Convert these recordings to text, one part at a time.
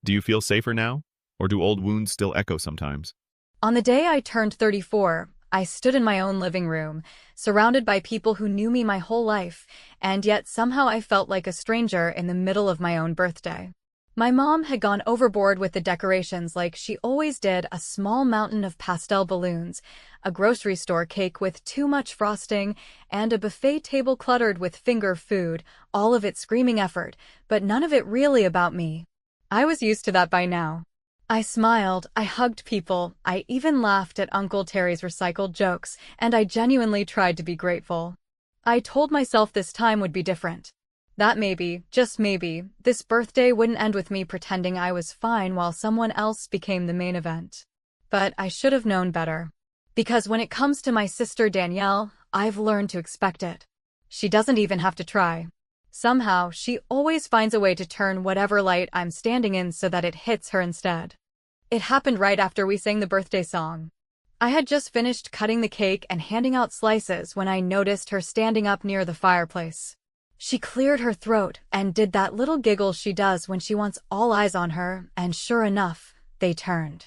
Do you feel safer now? Or do old wounds still echo sometimes? On the day I turned 34, I stood in my own living room, surrounded by people who knew me my whole life, and yet somehow I felt like a stranger in the middle of my own birthday. My mom had gone overboard with the decorations like she always did: a small mountain of pastel balloons, a grocery store cake with too much frosting, and a buffet table cluttered with finger food, all of it screaming effort, but none of it really about me. I was used to that by now. I smiled, I hugged people, I even laughed at Uncle Terry's recycled jokes, and I genuinely tried to be grateful. I told myself this time would be different. That maybe, just maybe, this birthday wouldn't end with me pretending I was fine while someone else became the main event. But I should have known better. Because when it comes to my sister Danielle, I've learned to expect it. She doesn't even have to try. Somehow, she always finds a way to turn whatever light I'm standing in so that it hits her instead. It happened right after we sang the birthday song. I had just finished cutting the cake and handing out slices when I noticed her standing up near the fireplace. She cleared her throat and did that little giggle she does when she wants all eyes on her, and sure enough, they turned.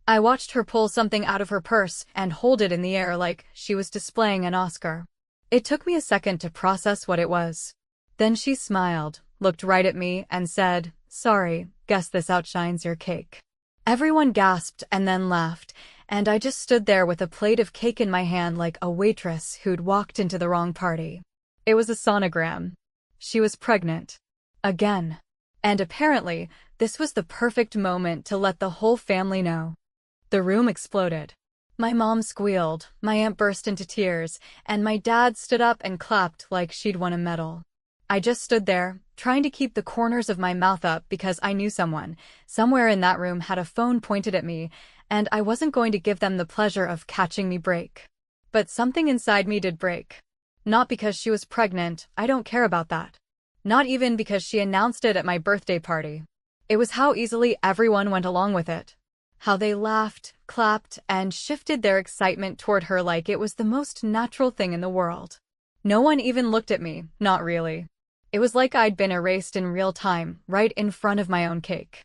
I watched her pull something out of her purse and hold it in the air like she was displaying an Oscar. It took me a second to process what it was. Then she smiled, looked right at me, and said, "Sorry, guess this outshines your cake." Everyone gasped and then laughed, and I just stood there with a plate of cake in my hand like a waitress who'd walked into the wrong party. It was a sonogram. She was pregnant. Again. And apparently, this was the perfect moment to let the whole family know. The room exploded. My mom squealed, my aunt burst into tears, and my dad stood up and clapped like she'd won a medal. I just stood there, trying to keep the corners of my mouth up because I knew someone, somewhere in that room, had a phone pointed at me, and I wasn't going to give them the pleasure of catching me break. But something inside me did break. Not because she was pregnant, I don't care about that. Not even because she announced it at my birthday party. It was how easily everyone went along with it. How they laughed, clapped, and shifted their excitement toward her like it was the most natural thing in the world. No one even looked at me, not really. It was like I'd been erased in real time, right in front of my own cake.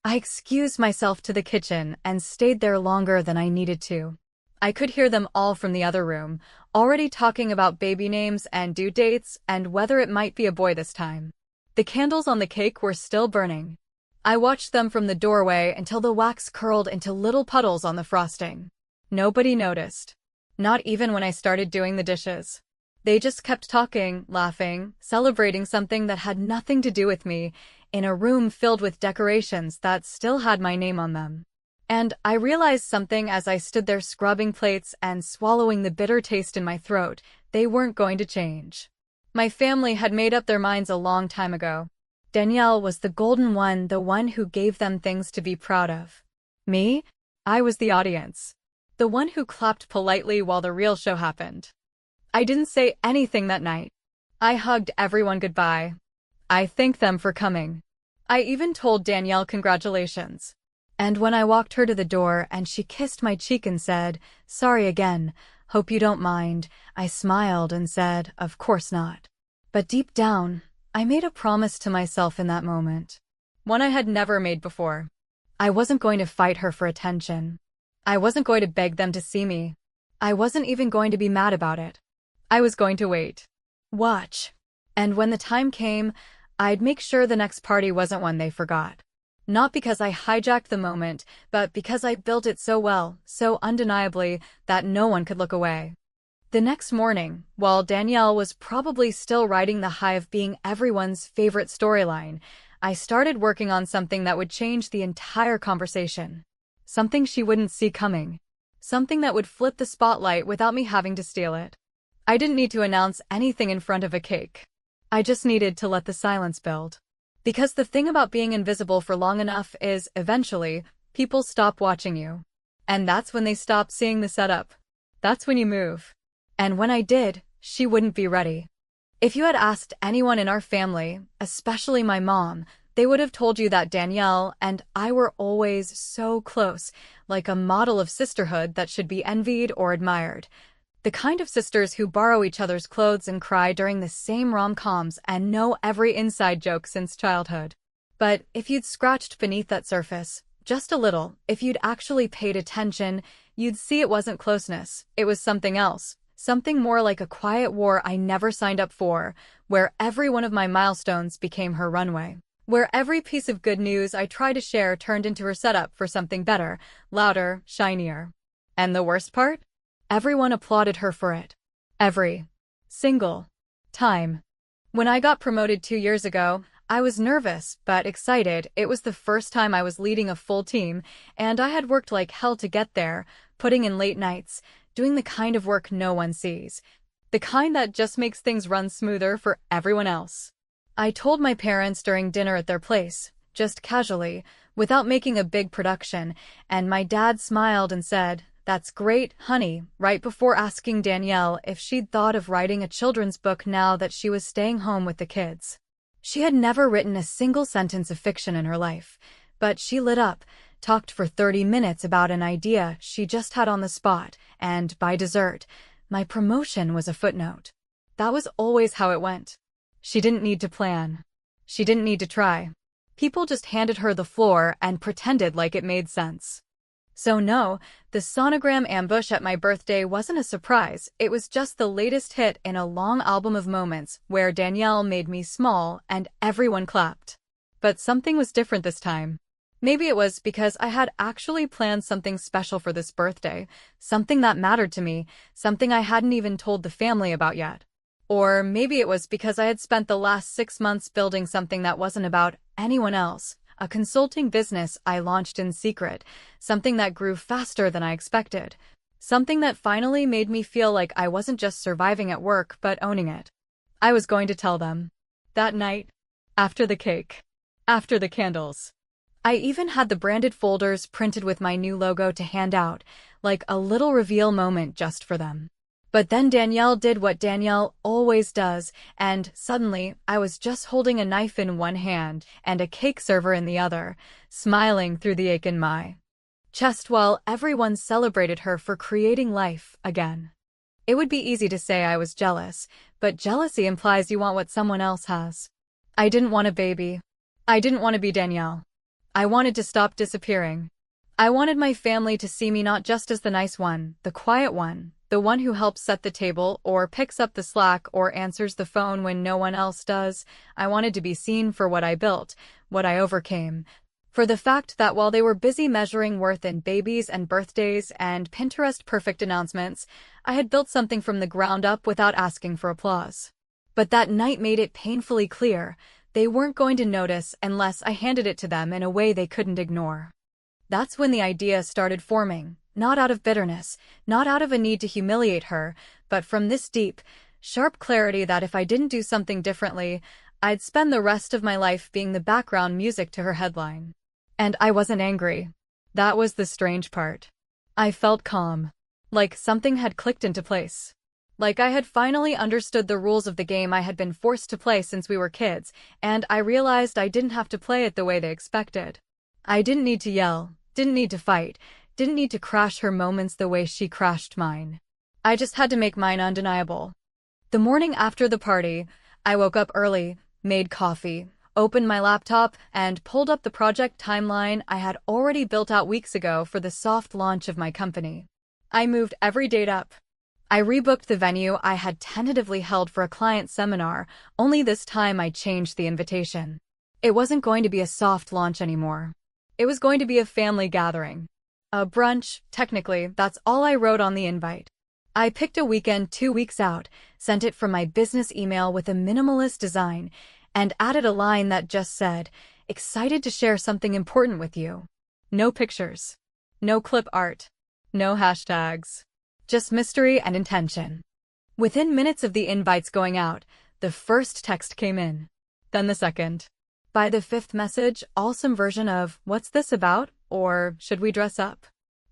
I excused myself to the kitchen and stayed there longer than I needed to. I could hear them all from the other room, already talking about baby names and due dates and whether it might be a boy this time. The candles on the cake were still burning. I watched them from the doorway until the wax curled into little puddles on the frosting. Nobody noticed. Not even when I started doing the dishes. They just kept talking, laughing, celebrating something that had nothing to do with me, in a room filled with decorations that still had my name on them. And I realized something as I stood there scrubbing plates and swallowing the bitter taste in my throat: they weren't going to change. My family had made up their minds a long time ago. Danielle was the golden one, the one who gave them things to be proud of. Me? I was the audience. The one who clapped politely while the real show happened. I didn't say anything that night. I hugged everyone goodbye. I thanked them for coming. I even told Danielle congratulations. And when I walked her to the door and she kissed my cheek and said, "Sorry again, hope you don't mind," I smiled and said, "Of course not." But deep down, I made a promise to myself in that moment. One I had never made before. I wasn't going to fight her for attention. I wasn't going to beg them to see me. I wasn't even going to be mad about it. I was going to wait. Watch. And when the time came, I'd make sure the next party wasn't one they forgot. Not because I hijacked the moment, but because I built it so well, so undeniably, that no one could look away. The next morning, while Danielle was probably still riding the high of being everyone's favorite storyline, I started working on something that would change the entire conversation. Something she wouldn't see coming. Something that would flip the spotlight without me having to steal it. I didn't need to announce anything in front of a cake. I just needed to let the silence build. Because the thing about being invisible for long enough is, eventually, people stop watching you. And that's when they stop seeing the setup. That's when you move. And when I did, she wouldn't be ready. If you had asked anyone in our family, especially my mom, they would have told you that Danielle and I were always so close, like a model of sisterhood that should be envied or admired. The kind of sisters who borrow each other's clothes and cry during the same rom-coms and know every inside joke since childhood. But if you'd scratched beneath that surface, just a little, if you'd actually paid attention, you'd see it wasn't closeness. It was something else. Something more like a quiet war I never signed up for, where every one of my milestones became her runway. Where every piece of good news I tried to share turned into her setup for something better, louder, shinier. And the worst part? Everyone applauded her for it. Every single time. When I got promoted 2 years ago, I was nervous but excited. It was the first time I was leading a full team, and I had worked like hell to get there, putting in late nights, doing the kind of work no one sees, the kind that just makes things run smoother for everyone else. I told my parents during dinner at their place, just casually, without making a big production, and my dad smiled and said, "That's great, honey," right before asking Danielle if she'd thought of writing a children's book now that she was staying home with the kids. She had never written a single sentence of fiction in her life, but she lit up, talked for 30 minutes about an idea she just had on the spot, and by dessert, my promotion was a footnote. That was always how it went. She didn't need to plan. She didn't need to try. People just handed her the floor and pretended like it made sense. So no, the Sonogram ambush at my birthday wasn't a surprise. It was just the latest hit in a long album of moments where Danielle made me small and everyone clapped. But something was different this time. Maybe it was because I had actually planned something special for this birthday, something that mattered to me, something I hadn't even told the family about yet. Or maybe it was because I had spent the last 6 months building something that wasn't about anyone else, a consulting business I launched in secret, something that grew faster than I expected, something that finally made me feel like I wasn't just surviving at work but owning it. I was going to tell them. That night, after the cake, after the candles. I even had the branded folders printed with my new logo to hand out, like a little reveal moment just for them. But then Danielle did what Danielle always does, and suddenly I was just holding a knife in one hand and a cake server in the other, smiling through the ache in my chest while everyone celebrated her for creating life again. It would be easy to say I was jealous, but jealousy implies you want what someone else has. I didn't want a baby. I didn't want to be Danielle. I wanted to stop disappearing. I wanted my family to see me not just as the nice one, the quiet one, the one who helps set the table or picks up the slack or answers the phone when no one else does. I wanted to be seen for what I built, what I overcame, for the fact that while they were busy measuring worth in babies and birthdays and Pinterest-perfect announcements, I had built something from the ground up without asking for applause. But that night made it painfully clear they weren't going to notice unless I handed it to them in a way they couldn't ignore. That's when the idea started forming, not out of bitterness, not out of a need to humiliate her, but from this deep, sharp clarity that if I didn't do something differently, I'd spend the rest of my life being the background music to her headline. And I wasn't angry. That was the strange part. I felt calm. Like something had clicked into place. Like I had finally understood the rules of the game I had been forced to play since we were kids, and I realized I didn't have to play it the way they expected. I didn't need to yell, didn't need to fight, didn't need to crash her moments the way she crashed mine. I just had to make mine undeniable. The morning after the party, I woke up early, made coffee, opened my laptop, and pulled up the project timeline I had already built out weeks ago for the soft launch of my company. I moved every date up. I rebooked the venue I had tentatively held for a client seminar, only this time I changed the invitation. It wasn't going to be a soft launch anymore. It was going to be a family gathering. A brunch, technically, that's all I wrote on the invite. I picked a weekend 2 weeks out, sent it from my business email with a minimalist design, and added a line that just said, "Excited to share something important with you." No pictures. No clip art. No hashtags. Just mystery and intention. Within minutes of the invites going out, the first text came in. Then the second. By the fifth message, all some version of, "What's this about?" or "Should we dress up?"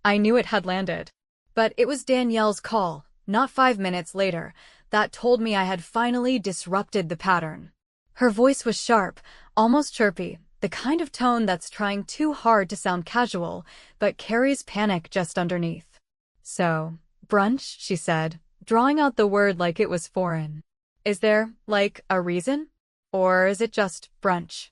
I knew it had landed. But it was Danielle's call, not 5 minutes later, that told me I had finally disrupted the pattern. Her voice was sharp, almost chirpy, the kind of tone that's trying too hard to sound casual, but carries panic just underneath. "So, brunch," she said, drawing out the word like it was foreign. "Is there, like, a reason? Or is it just brunch?"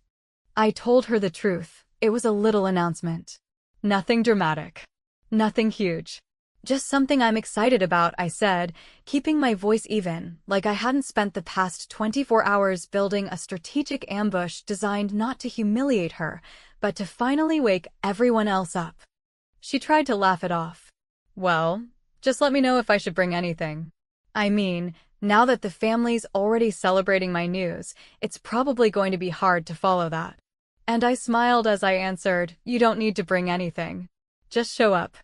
I told her the truth. It was a little announcement. Nothing dramatic. Nothing huge. Just something I'm excited about, I said, keeping my voice even, like I hadn't spent the past 24 hours building a strategic ambush designed not to humiliate her, but to finally wake everyone else up. She tried to laugh it off. Well, just let me know if I should bring anything. I mean, now that the family's already celebrating my news, it's probably going to be hard to follow that. And I smiled as I answered, you don't need to bring anything. Just show up.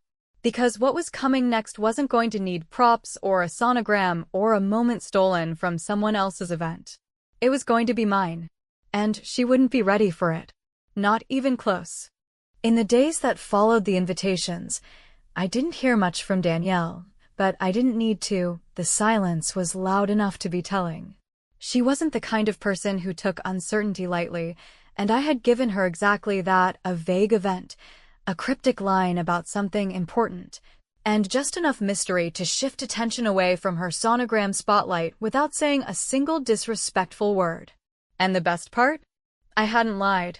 Because what was coming next wasn't going to need props or a sonogram or a moment stolen from someone else's event. It was going to be mine. And she wouldn't be ready for it. Not even close. In the days that followed the invitations, I didn't hear much from Danielle, but I didn't need to. The silence was loud enough to be telling. She wasn't the kind of person who took uncertainty lightly, and I had given her exactly that, a vague event, a cryptic line about something important, and just enough mystery to shift attention away from her sonogram spotlight without saying a single disrespectful word. And the best part? I hadn't lied.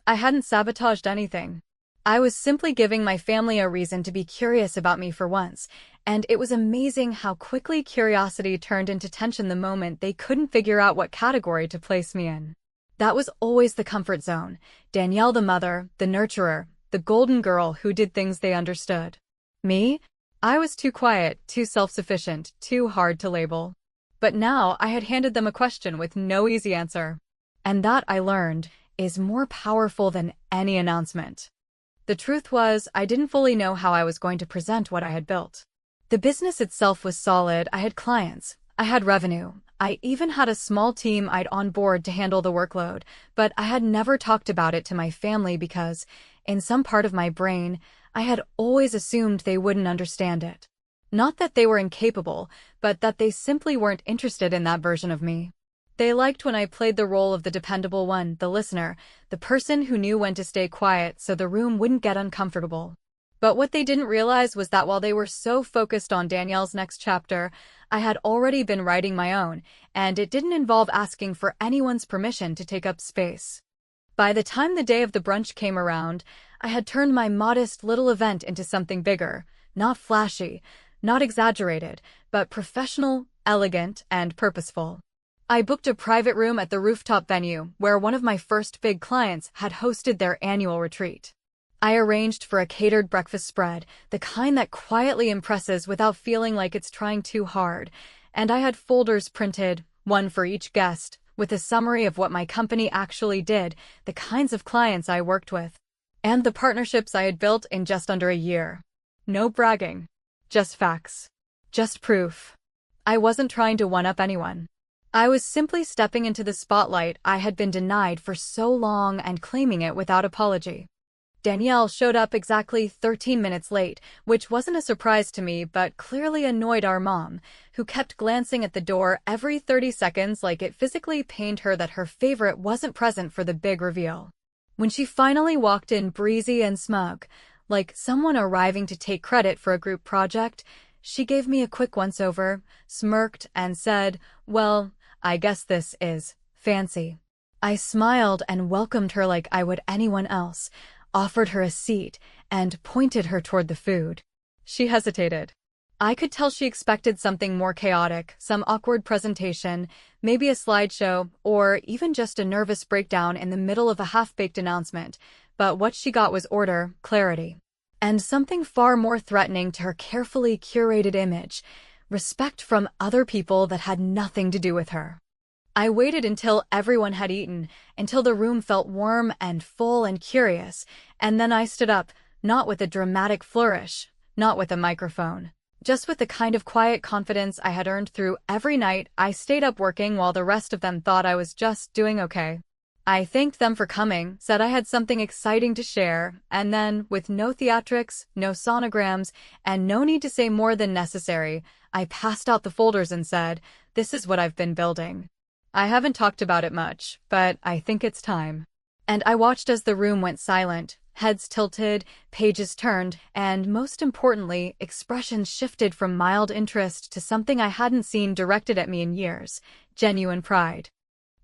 I hadn't sabotaged anything. I was simply giving my family a reason to be curious about me for once, and it was amazing how quickly curiosity turned into tension the moment they couldn't figure out what category to place me in. That was always the comfort zone. Danielle the mother, the nurturer, the golden girl who did things they understood. Me? I was too quiet, too self-sufficient, too hard to label. But now I had handed them a question with no easy answer. And that, I learned, is more powerful than any announcement. The truth was, I didn't fully know how I was going to present what I had built. The business itself was solid. I had clients. I had revenue. I even had a small team I'd on board to handle the workload, but I had never talked about it to my family because, in some part of my brain, I had always assumed they wouldn't understand it. Not that they were incapable, but that they simply weren't interested in that version of me. They liked when I played the role of the dependable one, the listener, the person who knew when to stay quiet so the room wouldn't get uncomfortable. But what they didn't realize was that while they were so focused on Danielle's next chapter, I had already been writing my own, and it didn't involve asking for anyone's permission to take up space. By the time the day of the brunch came around, I had turned my modest little event into something bigger, not flashy, not exaggerated, but professional, elegant, and purposeful. I booked a private room at the rooftop venue where one of my first big clients had hosted their annual retreat. I arranged for a catered breakfast spread, the kind that quietly impresses without feeling like it's trying too hard, and I had folders printed, one for each guest, with a summary of what my company actually did, the kinds of clients I worked with, and the partnerships I had built in just under a year. No bragging. Just facts. Just proof. I wasn't trying to one-up anyone. I was simply stepping into the spotlight I had been denied for so long and claiming it without apology. Danielle showed up exactly 13 minutes late, which wasn't a surprise to me but clearly annoyed our mom, who kept glancing at the door every 30 seconds like it physically pained her that her favorite wasn't present for the big reveal. When she finally walked in breezy and smug, like someone arriving to take credit for a group project, she gave me a quick once-over, smirked, and said, "Well, I guess this is fancy." I smiled and welcomed her like I would anyone else, offered her a seat, and pointed her toward the food. She hesitated. I could tell she expected something more chaotic, some awkward presentation, maybe a slideshow, or even just a nervous breakdown in the middle of a half-baked announcement, but what she got was order, clarity, and something far more threatening to her carefully curated image, respect from other people that had nothing to do with her. I waited until everyone had eaten, until the room felt warm and full and curious, and then I stood up, not with a dramatic flourish, not with a microphone, just with the kind of quiet confidence I had earned through every night I stayed up working while the rest of them thought I was just doing okay. I thanked them for coming, said I had something exciting to share, and then, with no theatrics, no sonograms, and no need to say more than necessary, I passed out the folders and said, "This is what I've been building. I haven't talked about it much, but I think it's time." And I watched as the room went silent, heads tilted, pages turned, and most importantly, expressions shifted from mild interest to something I hadn't seen directed at me in years, genuine pride.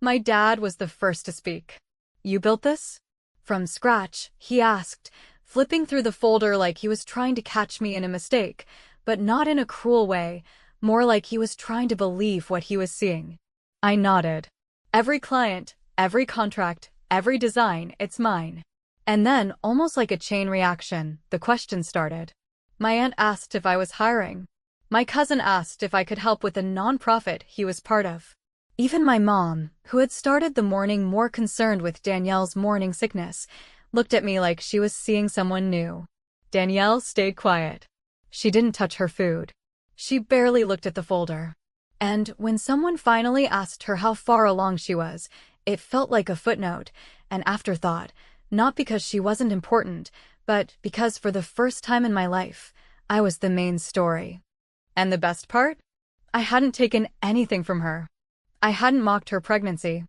My dad was the first to speak. You built this? From scratch, he asked, flipping through the folder like he was trying to catch me in a mistake, but not in a cruel way, more like he was trying to believe what he was seeing. I nodded. Every client, every contract, every design, it's mine. And then, almost like a chain reaction, the question started. My aunt asked if I was hiring. My cousin asked if I could help with a nonprofit he was part of. Even my mom, who had started the morning more concerned with Danielle's morning sickness, looked at me like she was seeing someone new. Danielle stayed quiet. She didn't touch her food. She barely looked at the folder. And when someone finally asked her how far along she was, it felt like a footnote, an afterthought, not because she wasn't important, but because for the first time in my life, I was the main story. And the best part? I hadn't taken anything from her. I hadn't mocked her pregnancy.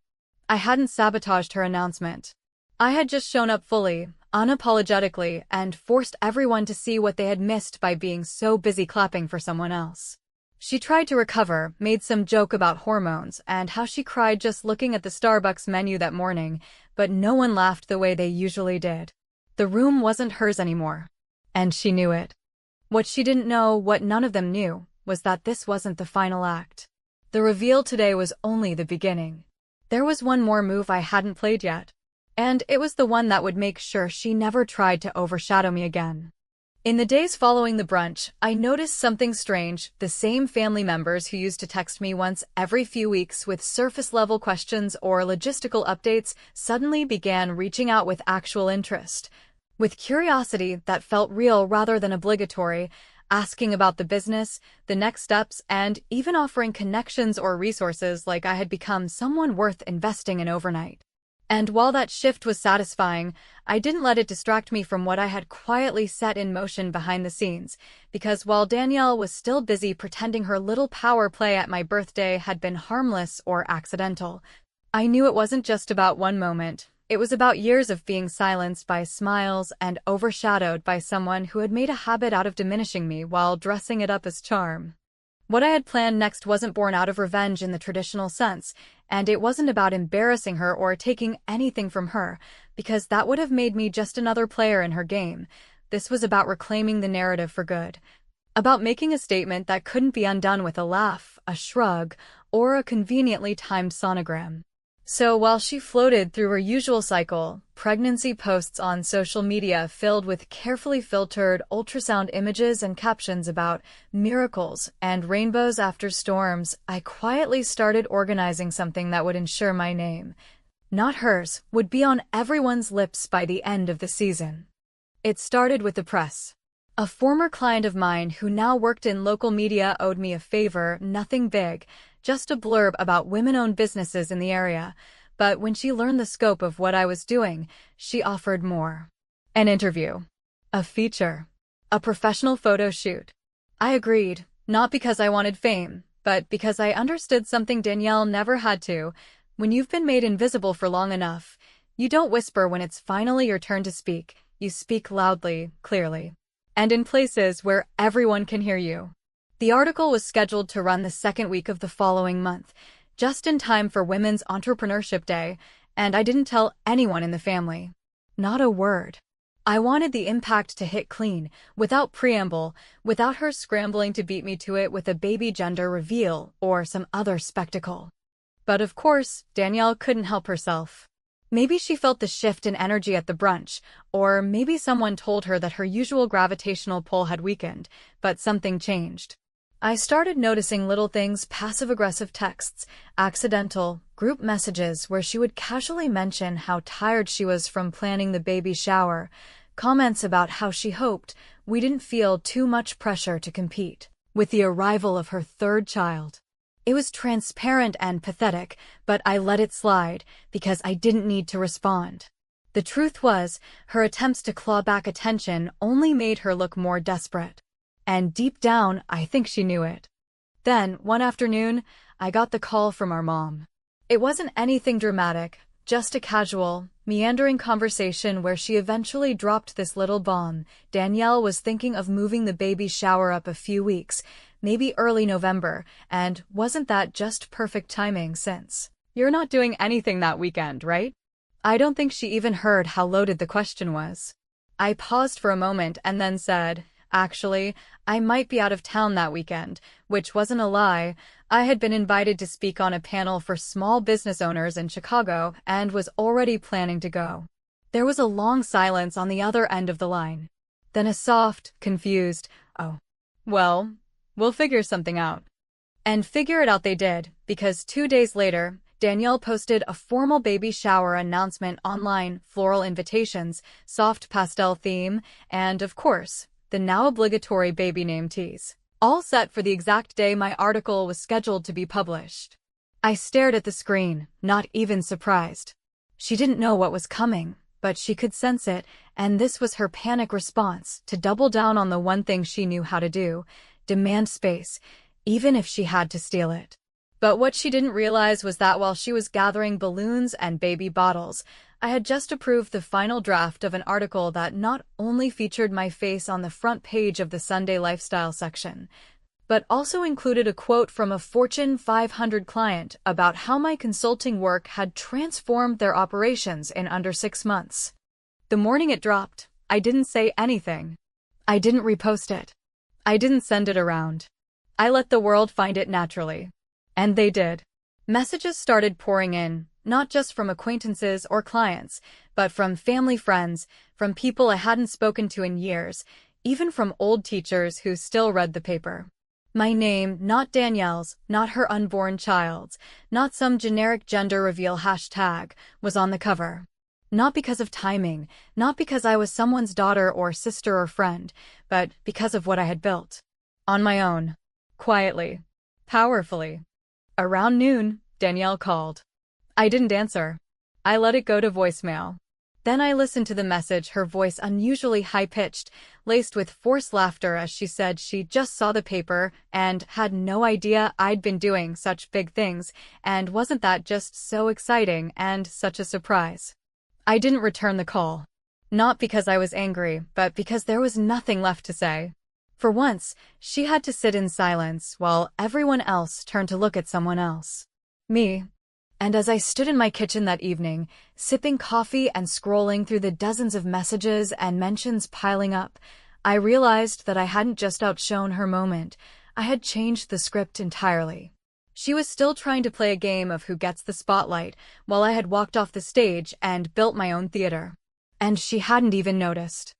I hadn't sabotaged her announcement. I had just shown up fully, unapologetically, and forced everyone to see what they had missed by being so busy clapping for someone else. She tried to recover, made some joke about hormones and how she cried just looking at the Starbucks menu that morning, but no one laughed the way they usually did. The room wasn't hers anymore. And she knew it. What she didn't know, what none of them knew, was that this wasn't the final act. The reveal today was only the beginning. There was one more move I hadn't played yet. And it was the one that would make sure she never tried to overshadow me again. In the days following the brunch, I noticed something strange. The same family members who used to text me once every few weeks with surface-level questions or logistical updates suddenly began reaching out with actual interest. With curiosity that felt real rather than obligatory, asking about the business, the next steps, and even offering connections or resources like I had become someone worth investing in overnight. And while that shift was satisfying, I didn't let it distract me from what I had quietly set in motion behind the scenes, because while Danielle was still busy pretending her little power play at my birthday had been harmless or accidental, I knew it wasn't just about one moment. It was about years of being silenced by smiles and overshadowed by someone who had made a habit out of diminishing me while dressing it up as charm. What I had planned next wasn't born out of revenge in the traditional sense, and it wasn't about embarrassing her or taking anything from her, because that would have made me just another player in her game. This was about reclaiming the narrative for good. About making a statement that couldn't be undone with a laugh, a shrug, or a conveniently timed sonogram. So while she floated through her usual cycle, pregnancy posts on social media filled with carefully filtered ultrasound images and captions about miracles and rainbows after storms, I quietly started organizing something that would ensure my name, not hers, would be on everyone's lips by the end of the season. It started with the press. A former client of mine who now worked in local media owed me a favor, nothing big, just a blurb about women-owned businesses in the area, but when she learned the scope of what I was doing, she offered more. An interview. A feature. A professional photo shoot. I agreed, not because I wanted fame, but because I understood something Danielle never had to. When you've been made invisible for long enough, you don't whisper when it's finally your turn to speak, you speak loudly, clearly. And in places where everyone can hear you. The article was scheduled to run the second week of the following month, just in time for Women's Entrepreneurship Day, and I didn't tell anyone in the family. Not a word. I wanted the impact to hit clean, without preamble, without her scrambling to beat me to it with a baby gender reveal or some other spectacle. But of course, Danielle couldn't help herself. Maybe she felt the shift in energy at the brunch, or maybe someone told her that her usual gravitational pull had weakened, but something changed. I started noticing little things, passive-aggressive texts, accidental, group messages where she would casually mention how tired she was from planning the baby shower, comments about how she hoped we didn't feel too much pressure to compete with the arrival of her third child. It was transparent and pathetic, but I let it slide because I didn't need to respond. The truth was, her attempts to claw back attention only made her look more desperate. And deep down, I think she knew it. Then, one afternoon, I got the call from our mom. It wasn't anything dramatic, just a casual, meandering conversation where she eventually dropped this little bomb. Danielle was thinking of moving the baby shower up a few weeks, maybe early November, and wasn't that just perfect timing since you're not doing anything that weekend, right? I don't think she even heard how loaded the question was. I paused for a moment and then said, "Actually, I might be out of town that weekend," which wasn't a lie. I had been invited to speak on a panel for small business owners in Chicago and was already planning to go. There was a long silence on the other end of the line. Then a soft, confused, "Oh, well, we'll figure something out." And figure it out they did, because 2 days later, Danielle posted a formal baby shower announcement online, floral invitations, soft pastel theme, and, of course, the now obligatory baby name tease. All set for the exact day my article was scheduled to be published. I stared at the screen, not even surprised. She didn't know what was coming, but she could sense it, and this was her panic response, to double down on the one thing she knew how to do: demand space, even if she had to steal it. But what she didn't realize was that while she was gathering balloons and baby bottles, I had just approved the final draft of an article that not only featured my face on the front page of the Sunday Lifestyle section, but also included a quote from a Fortune 500 client about how my consulting work had transformed their operations in under 6 months. The morning it dropped, I didn't say anything. I didn't repost it. I didn't send it around. I let the world find it naturally. And they did. Messages started pouring in, not just from acquaintances or clients, but from family friends, from people I hadn't spoken to in years, even from old teachers who still read the paper. My name, not Danielle's, not her unborn child's, not some generic gender reveal hashtag, was on the cover. Not because of timing, not because I was someone's daughter or sister or friend, but because of what I had built. On my own. Quietly. Powerfully. Around noon, Danielle called. I didn't answer. I let it go to voicemail. Then I listened to the message, her voice unusually high-pitched, laced with forced laughter as she said she just saw the paper and had no idea I'd been doing such big things, and wasn't that just so exciting and such a surprise. I didn't return the call. Not because I was angry, but because there was nothing left to say. For once, she had to sit in silence while everyone else turned to look at someone else. Me. And as I stood in my kitchen that evening, sipping coffee and scrolling through the dozens of messages and mentions piling up, I realized that I hadn't just outshone her moment, I had changed the script entirely. She was still trying to play a game of who gets the spotlight, while I had walked off the stage and built my own theater. And she hadn't even noticed.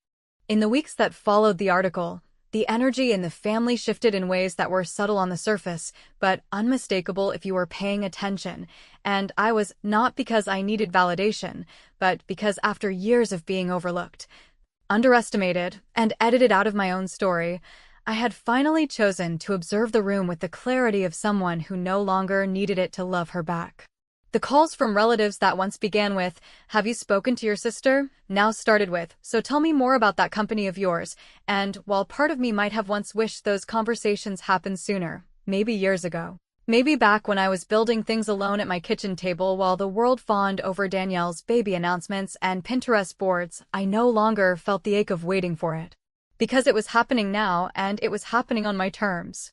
In the weeks that followed the article, the energy in the family shifted in ways that were subtle on the surface, but unmistakable if you were paying attention, and I was, not because I needed validation, but because after years of being overlooked, underestimated, and edited out of my own story, I had finally chosen to observe the room with the clarity of someone who no longer needed it to love her back. The calls from relatives that once began with, "Have you spoken to your sister?" now started with, "So tell me more about that company of yours," and while part of me might have once wished those conversations happened sooner, maybe years ago, maybe back when I was building things alone at my kitchen table while the world fawned over Danielle's baby announcements and Pinterest boards, I no longer felt the ache of waiting for it. Because it was happening now, and it was happening on my terms.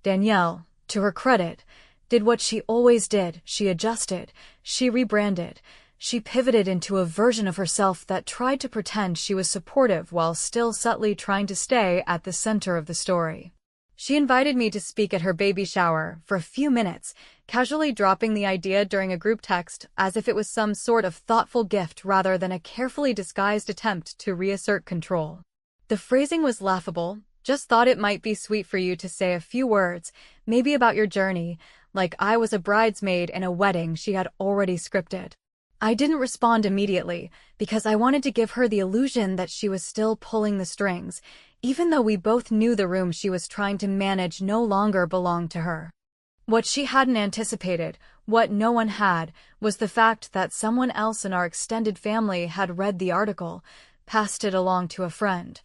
Danielle, to her credit, did what she always did. She adjusted, she rebranded, she pivoted into a version of herself that tried to pretend she was supportive while still subtly trying to stay at the center of the story. She invited me to speak at her baby shower for a few minutes, casually dropping the idea during a group text as if it was some sort of thoughtful gift rather than a carefully disguised attempt to reassert control. The phrasing was laughable. "Just thought it might be sweet for you to say a few words, maybe about your journey," like I was a bridesmaid in a wedding she had already scripted. I didn't respond immediately, because I wanted to give her the illusion that she was still pulling the strings, even though we both knew the room she was trying to manage no longer belonged to her. What she hadn't anticipated, what no one had, was the fact that someone else in our extended family had read the article, passed it along to a friend.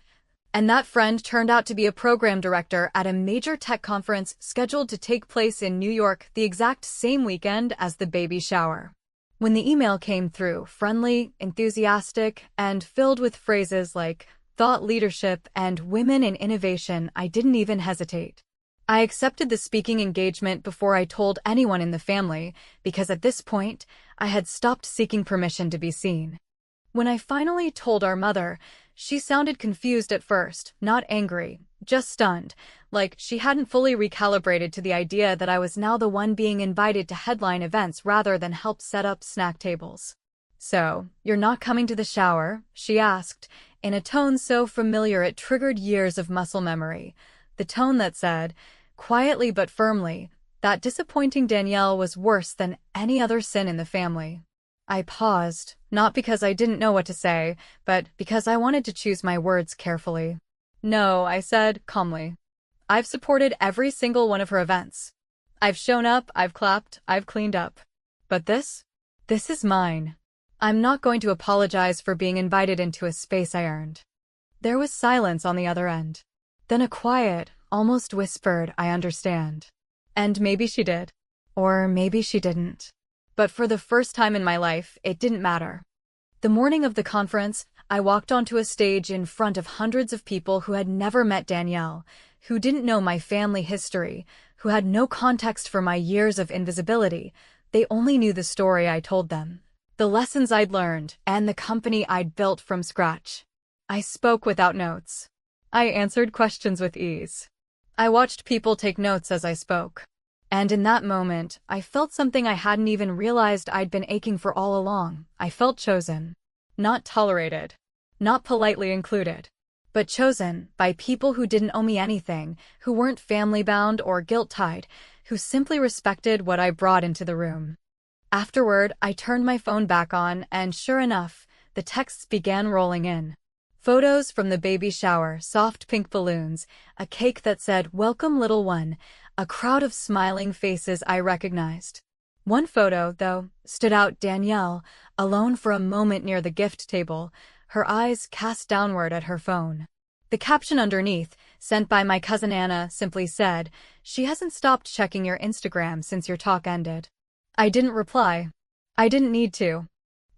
And that friend turned out to be a program director at a major tech conference scheduled to take place in New York the exact same weekend as the baby shower. When the email came through, friendly, enthusiastic, and filled with phrases like thought leadership and women in innovation, I didn't even hesitate. I accepted the speaking engagement before I told anyone in the family, because at this point, I had stopped seeking permission to be seen. When I finally told our mother, she sounded confused at first, not angry, just stunned, like she hadn't fully recalibrated to the idea that I was now the one being invited to headline events rather than help set up snack tables. "So, you're not coming to the shower?" she asked, in a tone so familiar it triggered years of muscle memory. The tone that said, quietly but firmly, that disappointing Danielle was worse than any other sin in the family. I paused, not because I didn't know what to say, but because I wanted to choose my words carefully. "No," I said, calmly. "I've supported every single one of her events. I've shown up, I've clapped, I've cleaned up. But this is mine. I'm not going to apologize for being invited into a space I earned." There was silence on the other end. Then a quiet, almost whispered, "I understand." And maybe she did. Or maybe she didn't. But for the first time in my life, it didn't matter. The morning of the conference, I walked onto a stage in front of hundreds of people who had never met Danielle, who didn't know my family history, who had no context for my years of invisibility. They only knew the story I told them, the lessons I'd learned, and the company I'd built from scratch. I spoke without notes. I answered questions with ease. I watched people take notes as I spoke. And in that moment, I felt something I hadn't even realized I'd been aching for all along. I felt chosen. Not tolerated. Not politely included. But chosen by people who didn't owe me anything, who weren't family-bound or guilt-tied, who simply respected what I brought into the room. Afterward, I turned my phone back on, and sure enough, the texts began rolling in. Photos from the baby shower, soft pink balloons, a cake that said, "Welcome, little one," a crowd of smiling faces I recognized. One photo, though, stood out: Danielle, alone for a moment near the gift table, her eyes cast downward at her phone. The caption underneath, sent by my cousin Anna, simply said, "She hasn't stopped checking your Instagram since your talk ended." I didn't reply. I didn't need to.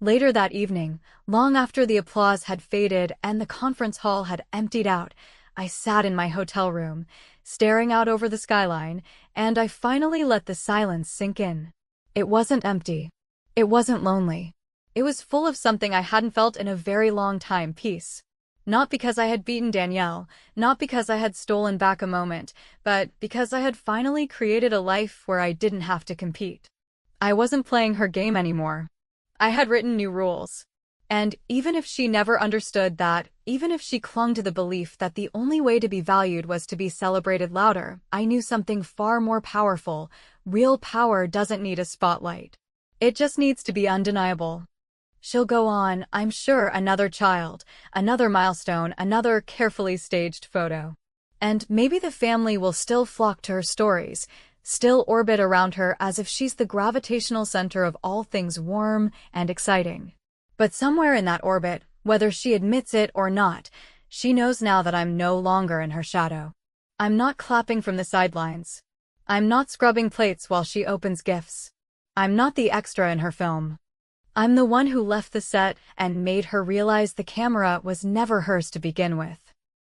Later that evening, long after the applause had faded and the conference hall had emptied out, I sat in my hotel room, staring out over the skyline, and I finally let the silence sink in. It wasn't empty. It wasn't lonely. It was full of something I hadn't felt in a very long time: peace. Not because I had beaten Danielle, not because I had stolen back a moment, but because I had finally created a life where I didn't have to compete. I wasn't playing her game anymore. I had written new rules. And even if she never understood that, even if she clung to the belief that the only way to be valued was to be celebrated louder, I knew something far more powerful. Real power doesn't need a spotlight. It just needs to be undeniable. She'll go on, I'm sure, another child, another milestone, another carefully staged photo. And maybe the family will still flock to her stories, still orbit around her as if she's the gravitational center of all things warm and exciting. But somewhere in that orbit, whether she admits it or not, she knows now that I'm no longer in her shadow. I'm not clapping from the sidelines. I'm not scrubbing plates while she opens gifts. I'm not the extra in her film. I'm the one who left the set and made her realize the camera was never hers to begin with.